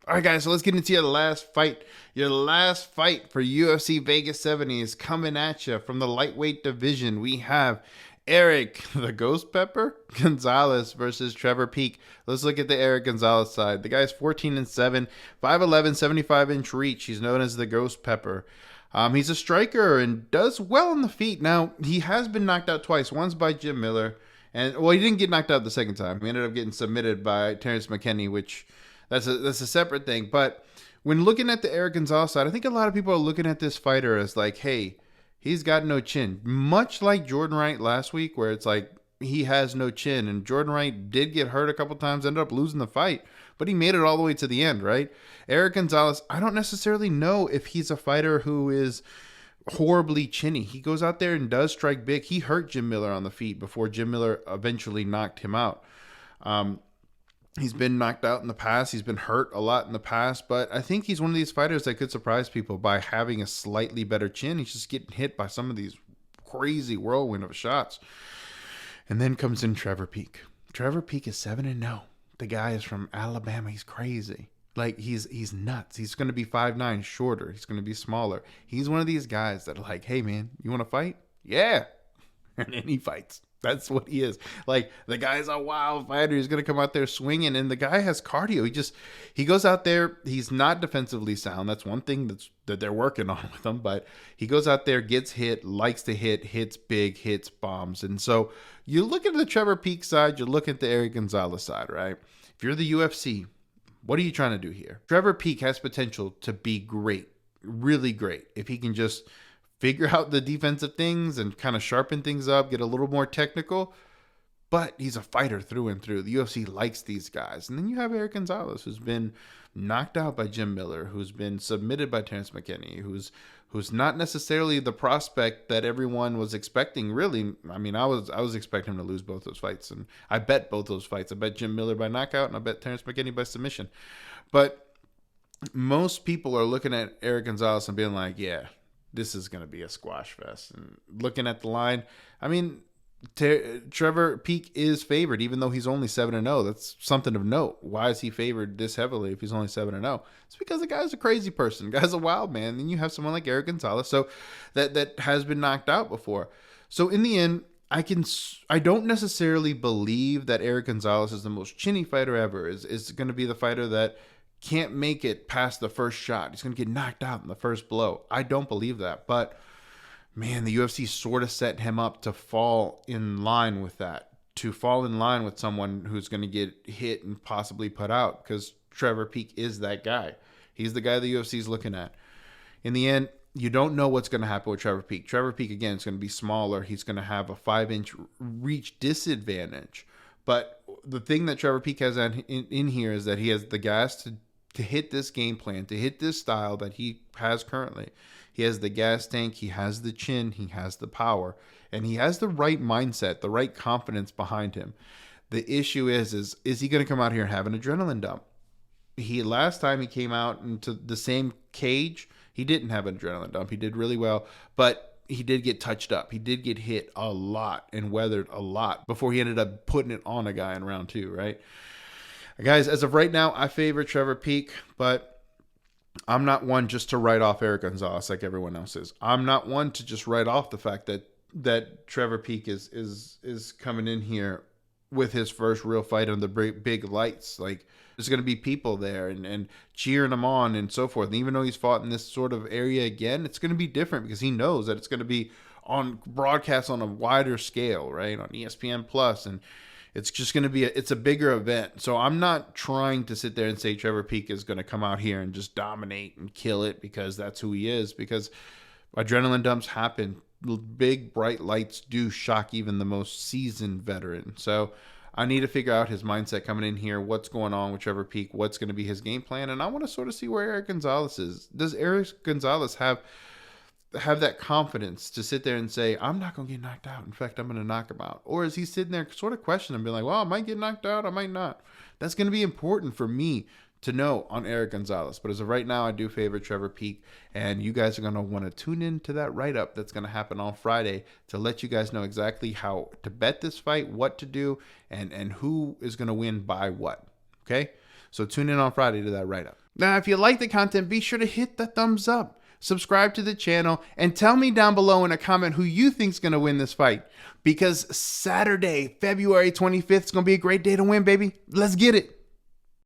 All right, guys, so let's get into your last fight. Your last fight for UFC Vegas 70 is coming at you from the lightweight division. We have Erick, the Ghost Pepper, Gonzalez versus Trevor Peek. Let's look at the Erick Gonzalez side. The guy's 14-7, 5'11", 75-inch reach. He's known as the Ghost Pepper. He's a striker and does well on the feet. Now, he has been knocked out twice. Once by Jim Miller, and well, he didn't get knocked out the second time. He ended up getting submitted by Terrence McKinney, which that's a separate thing. But when looking at the Erick Gonzalez side, I think a lot of people are looking at this fighter as like, hey, he's got no chin. Much like Jordan Wright last week, where it's like he has no chin. And Jordan Wright did get hurt a couple times, ended up losing the fight, but he made it all the way to the end, right? Erick Gonzalez, I don't necessarily know if he's a fighter who is horribly chinny. He goes out there and does strike big. He hurt Jim Miller on the feet before Jim Miller eventually knocked him out. He's been knocked out in the past. He's been hurt a lot in the past, but I think he's one of these fighters that could surprise people by having a slightly better chin. He's just getting hit by some of these crazy whirlwind of shots. And then comes in Trevor Peek. Trevor Peek is 7-0. The guy is from Alabama. He's crazy. Like, he's nuts. He's going to be 5'9", shorter. He's going to be smaller. He's one of these guys that are like, hey, man, you want to fight? Yeah. And then he fights. That's what he is. Like, the guy's a wild fighter. He's going to come out there swinging, and the guy has cardio. He goes out there. He's not defensively sound. That's one thing that they're working on with him, but he goes out there, gets hit, likes to hit, hits big, hits bombs. And so you look at the Trevor Peek side, you look at the Erick Gonzalez side, right? If you're the UFC, what are you trying to do here? Trevor Peek has potential to be great, really great, if he can just figure out the defensive things and kind of sharpen things up, get a little more technical. But he's a fighter through and through. The UFC likes these guys. And then you have Erick Gonzalez, who's been knocked out by Jim Miller, who's been submitted by Terrence McKinney, who's not necessarily the prospect that everyone was expecting, really. I mean, I was expecting him to lose both those fights. And I bet both those fights. I bet Jim Miller by knockout, and I bet Terrence McKinney by submission. But most people are looking at Erick Gonzalez and being like, yeah, this is going to be a squash fest. And looking at the line, I mean, Trevor Peek is favored, even though he's only 7-0. That's something of note. Why is he favored this heavily if he's only 7-0? It's because the guy's a crazy person. The guy's a wild man. Then you have someone like Erick Gonzalez, so that has been knocked out before. So in the end, I don't necessarily believe that Erick Gonzalez is the most chinny fighter ever. Is going to be the fighter that can't make it past the first shot. He's going to get knocked out in the first blow. I don't believe that. But, man, the UFC sort of set him up to fall in line with that, to fall in line with someone who's going to get hit and possibly put out, because Trevor Peek is that guy. He's the guy the UFC is looking at. In the end, you don't know what's going to happen with Trevor Peek. Trevor Peek, again, is going to be smaller. He's going to have a 5-inch reach disadvantage. But the thing that Trevor Peek has in here is that he has the gas to hit this game plan, to hit this style that he has currently. He has the gas tank, he has the chin, he has the power, and he has the right mindset, the right confidence behind him. The issue is he going to come out here and have an adrenaline dump? Last time he came out into the same cage, he didn't have an adrenaline dump. He did really well, but he did get touched up. He did get hit a lot and weathered a lot before he ended up putting it on a guy in round 2, right? Guys, as of right now, I favor Trevor Peek, but I'm not one just to write off Erick Gonzalez like everyone else is. I'm not one to just write off the fact that Trevor Peek is coming in here with his first real fight under the big lights. Like, there's going to be people there and cheering him on and so forth. And even though he's fought in this sort of area again, it's going to be different because he knows that it's going to be on broadcast on a wider scale, right? On ESPN Plus, and it's just going to be it's a bigger event. So I'm not trying to sit there and say Trevor Peek is going to come out here and just dominate and kill it because that's who he is, because adrenaline dumps happen. Big, bright lights do shock even the most seasoned veteran. So I need to figure out his mindset coming in here, what's going on with Trevor Peek, what's going to be his game plan, and I want to sort of see where Erick Gonzalez is. Does Erick Gonzalez have that confidence to sit there and say, I'm not going to get knocked out. In fact, I'm going to knock him out. Or is he sitting there sort of questioning and being like, well, I might get knocked out, I might not. That's going to be important for me to know on Erick Gonzalez. But as of right now, I do favor Trevor Peek. And you guys are going to want to tune in to that write-up that's going to happen on Friday to let you guys know exactly how to bet this fight, what to do, and who is going to win by what. Okay? So tune in on Friday to that write-up. Now, if you like the content, be sure to hit the thumbs up, subscribe to the channel, and tell me down below in a comment who you think's going to win this fight. Because Saturday, February 25th is going to be a great day to win, baby. Let's get it.